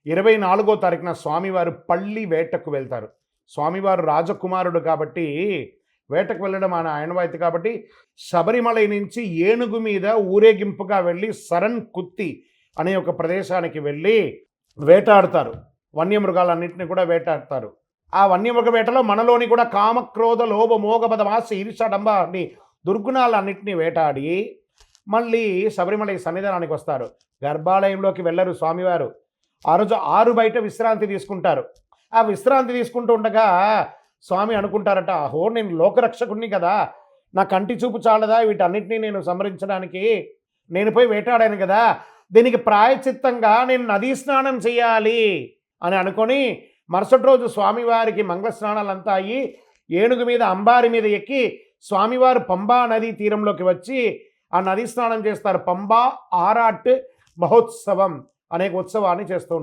24వ తారీఖున స్వామివారు పళ్ళి వేటకు వెళ్తారు. స్వామివారు రాజకుమారుడు కాబట్టి వేటకు వెళ్ళడం ఆయన ఆనవాయితీ కాబట్టి శబరిమలై నుంచి ఏనుగు మీద ఊరేగింపుగా వెళ్ళి సరన్ కుత్తి అనే ఒక ప్రదేశానికి వెళ్ళి వేటాడుతారు. వన్యమృగాలన్నింటినీ కూడా వేటాడతారు. ఆ వన్యమృగ వేటలో మనలోని కూడా కామక్రోధ లోభ మోగ మద మాస ఈర్ష డంబ అన్ని దుర్గుణాలన్నింటినీ వేటాడి మళ్ళీ శబరిమలై సన్నిధానానికి వస్తారు. గర్భాలయంలోకి వెళ్ళరు స్వామివారు. ఆ రోజు ఆరు బయట విశ్రాంతి తీసుకుంటారు. ఆ విశ్రాంతి తీసుకుంటూ ఉండగా స్వామి అనుకుంటారట, అహో నేను లోకరక్షకుడిని కదా, నా కంటి చూపు చాలదా వీటన్నిటినీ నేను సంహరించడానికి, నేను పోయి వేటాడాను కదా, దీనికి ప్రాయచిత్తంగా నేను నదీ స్నానం చేయాలి అని అనుకొని మరుసటి రోజు స్వామివారికి మంగళ స్నానాలంతా అయ్యి ఏనుగు మీద అంబారి మీద ఎక్కి స్వామివారు పంబా నదీ తీరంలోకి వచ్చి ఆ నదీ స్నానం చేస్తారు. పంబా ఆరాట్ మహోత్సవం అనే ఉత్సవాన్ని చేస్తూ ఉంటారు.